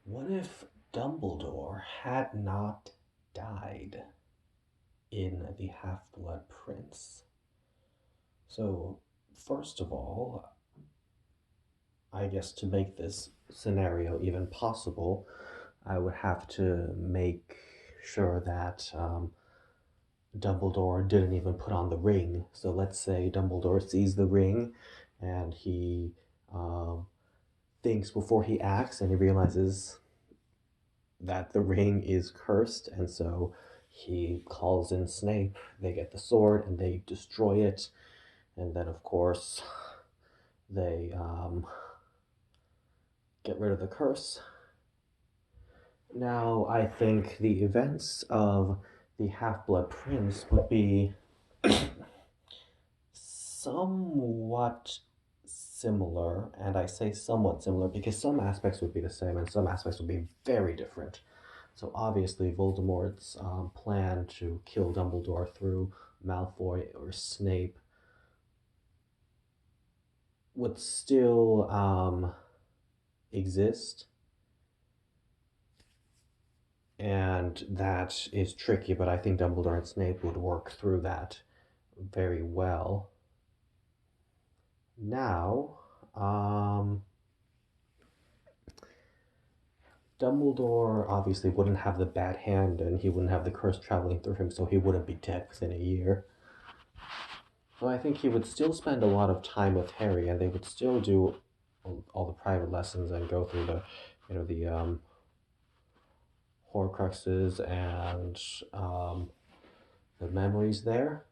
What if Dumbledore had not died in the Half-Blood Prince? So, first of all, I guess to make this scenario even possible, I would have to make sure that Dumbledore didn't even put on the ring. So let's say Dumbledore sees the ring and he um, thinks before he acts and he realizes that the ring is cursed, and so he calls in Snape. They get the sword and they destroy it, and then, of course, they get rid of the curse. Now, I think the events of the Half Blood Prince would be somewhat similar, and I say somewhat similar because some aspects would be the same and some aspects would be very different. So obviously, Voldemort's plan to kill Dumbledore through Malfoy or Snape would still exist, and that is tricky, but I think Dumbledore and Snape would work through that very well. Now, Dumbledore obviously wouldn't have the bad hand and he wouldn't have the curse traveling through him, so he wouldn't be dead within a year. So I think he would still spend a lot of time with Harry, and they would still do all the private lessons and go through the Horcruxes and the memories there.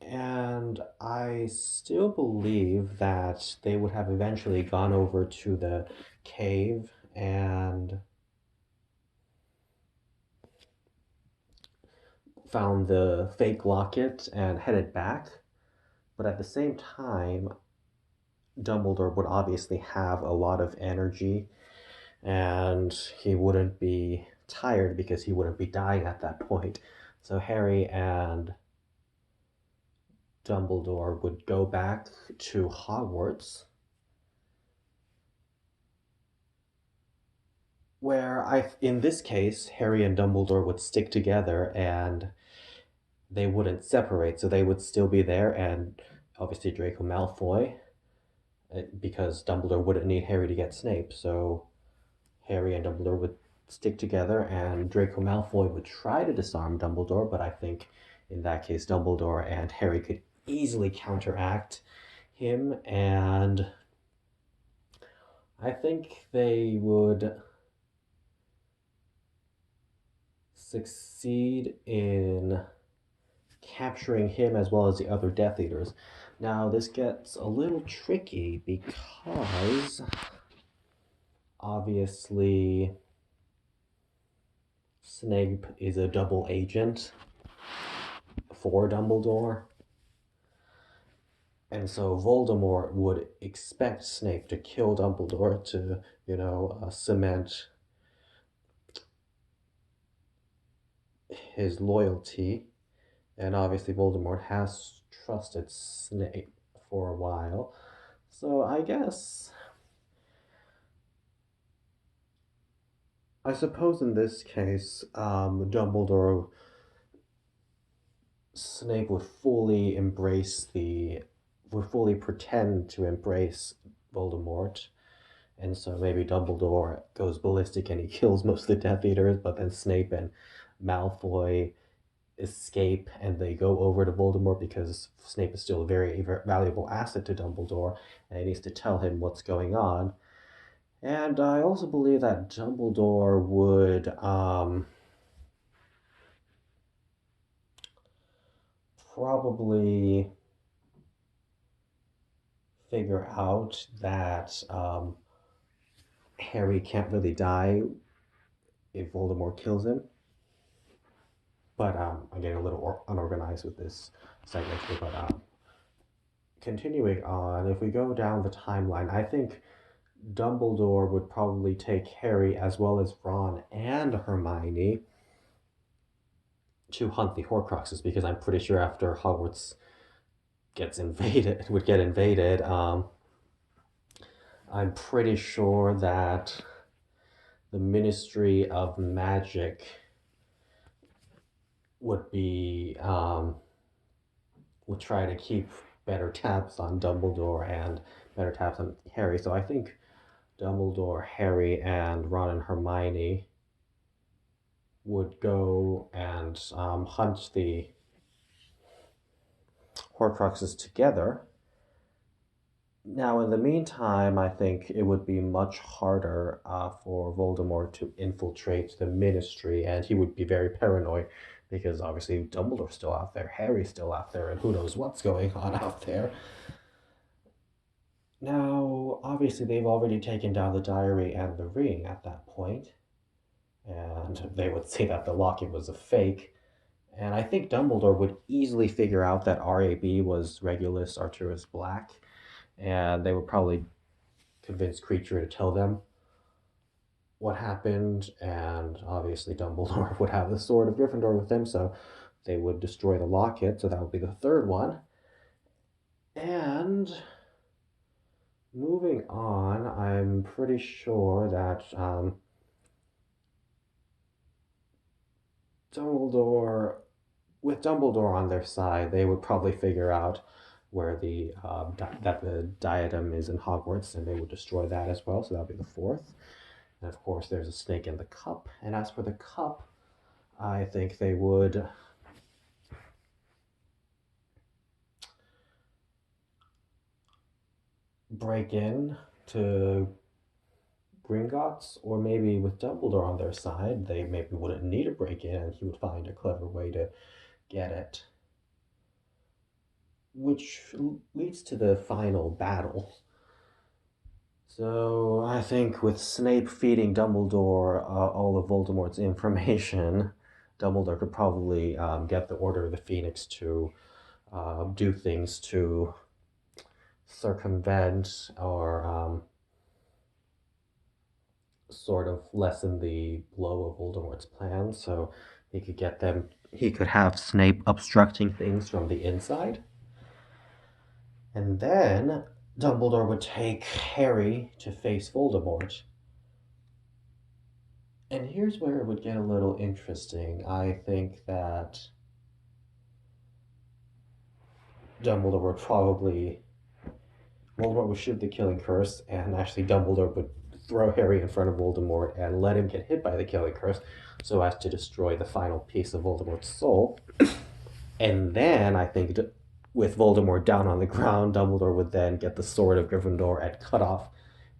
And I still believe that they would have eventually gone over to the cave and found the fake locket and headed back. But at the same time, Dumbledore would obviously have a lot of energy and he wouldn't be tired because he wouldn't be dying at that point. So Harry and Dumbledore would go back to Hogwarts, where in this case, Harry and Dumbledore would stick together and they wouldn't separate, so they would still be there, and obviously Draco Malfoy, because Dumbledore wouldn't need Harry to get Snape, so Harry and Dumbledore would stick together, and Draco Malfoy would try to disarm Dumbledore, but I think in that case, Dumbledore and Harry could easily counteract him, and I think they would succeed in capturing him as well as the other Death Eaters. Now, this gets a little tricky because obviously Snape is a double agent for Dumbledore. And so Voldemort would expect Snape to kill Dumbledore to, cement his loyalty. And obviously Voldemort has trusted Snape for a while. So I suppose in this case, Snape would fully pretend to embrace Voldemort, and so maybe Dumbledore goes ballistic and he kills most of the Death Eaters, but then Snape and Malfoy escape and they go over to Voldemort because Snape is still a very valuable asset to Dumbledore and he needs to tell him what's going on. And I also believe that Dumbledore would probably figure out that Harry can't really die if Voldemort kills him. But I'm getting a little unorganized with this segment here. But continuing on, if we go down the timeline, I think Dumbledore would probably take Harry as well as Ron and Hermione to hunt the Horcruxes, because I'm pretty sure after Hogwarts would get invaded, I'm pretty sure that the Ministry of Magic would be would try to keep better tabs on Dumbledore and better tabs on Harry. So I think Dumbledore, Harry, and Ron and Hermione would go and hunt the Horcruxes together. Now, in the meantime, I think it would be much harder for Voldemort to infiltrate the Ministry, and he would be very paranoid because obviously Dumbledore's still out there, Harry's still out there, and who knows what's going on out there. Now, obviously, they've already taken down the diary and the ring at that point, and they would say that the locket was a fake. And I think Dumbledore would easily figure out that RAB was Regulus Arcturus Black, and they would probably convince Creature to tell them what happened. And obviously, Dumbledore would have the Sword of Gryffindor with him, so they would destroy the locket. So that would be the third one. And moving on, I'm pretty sure that Dumbledore, with Dumbledore on their side, they would probably figure out where that the diadem is in Hogwarts, and they would destroy that as well. So that would be the fourth. And of course, there's a snake in the cup. And as for the cup, I think they would break in to Gringotts, or maybe with Dumbledore on their side, they maybe wouldn't need to break in, and he would find a clever way to get it. Which leads to the final battle. So I think with Snape feeding Dumbledore all of Voldemort's information, Dumbledore could probably get the Order of the Phoenix to do things to circumvent or sort of lessen the blow of Voldemort's plan. So he could have Snape obstructing things from the inside. And then Dumbledore would take Harry to face Voldemort. And here's where it would get a little interesting. I think that Dumbledore would probably Voldemort would shoot the killing curse, and actually Dumbledore would throw Harry in front of Voldemort and let him get hit by the killing curse so as to destroy the final piece of Voldemort's soul. And then I think with Voldemort down on the ground, Dumbledore would then get the Sword of Gryffindor and cut off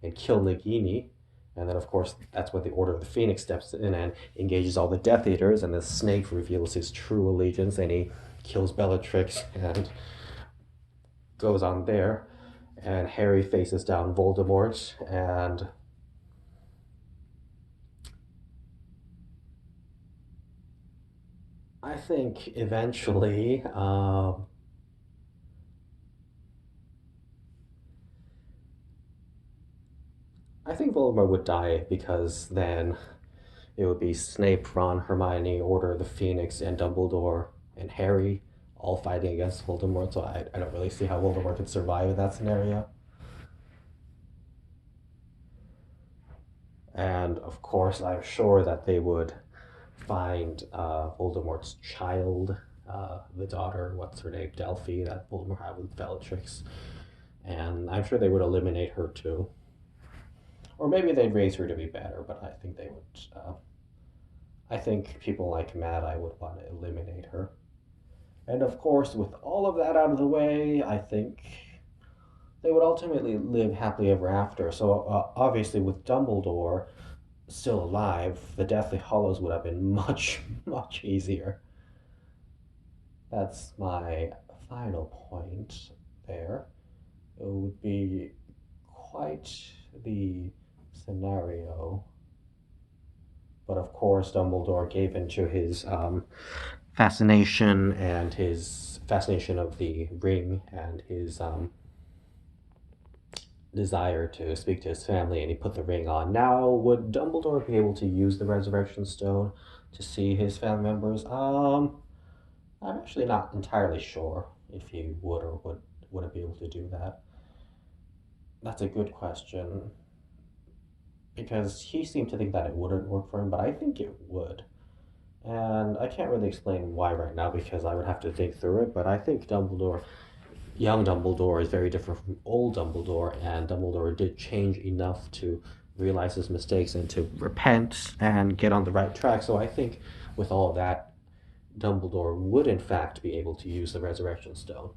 and kill Nagini. And then, of course, that's when the Order of the Phoenix steps in and engages all the Death Eaters, and the Snake reveals his true allegiance, and he kills Bellatrix and goes on there. And Harry faces down Voldemort, and I think eventually I think Voldemort would die, because then it would be Snape, Ron, Hermione, Order of the Phoenix, and Dumbledore and Harry all fighting against Voldemort. So I don't really see how Voldemort could survive in that scenario. And of course, I'm sure that they would find Voldemort's child, the daughter, what's her name, Delphi, that Voldemort had with Bellatrix. And I'm sure they would eliminate her too. Or maybe they'd raise her to be better, but I think they would. I think people like Mad Eye would want to eliminate her. And of course, with all of that out of the way, I think they would ultimately live happily ever after. So obviously, with Dumbledore still alive, the Deathly Hallows would have been much, much easier. That's my final point there. It would be quite the scenario. But of course, Dumbledore gave into his fascination and his fascination of the ring and his desire to speak to his family, and he put the ring on. Now, would Dumbledore be able to use the Resurrection Stone to see his family members? I'm actually not entirely sure if he would or wouldn't be able to do that. That's a good question. because he seemed to think that it wouldn't work for him, but I think it would. And I can't really explain why right now because I would have to think through it, but I think young Dumbledore, is very different from old Dumbledore, and Dumbledore did change enough to realize his mistakes and to repent and get on the right track. So I think with all of that, Dumbledore would in fact be able to use the Resurrection Stone.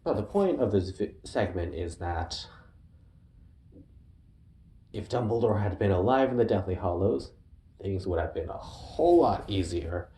But the point of this segment is that if Dumbledore had been alive in the Deathly Hallows, things would have been a whole lot easier.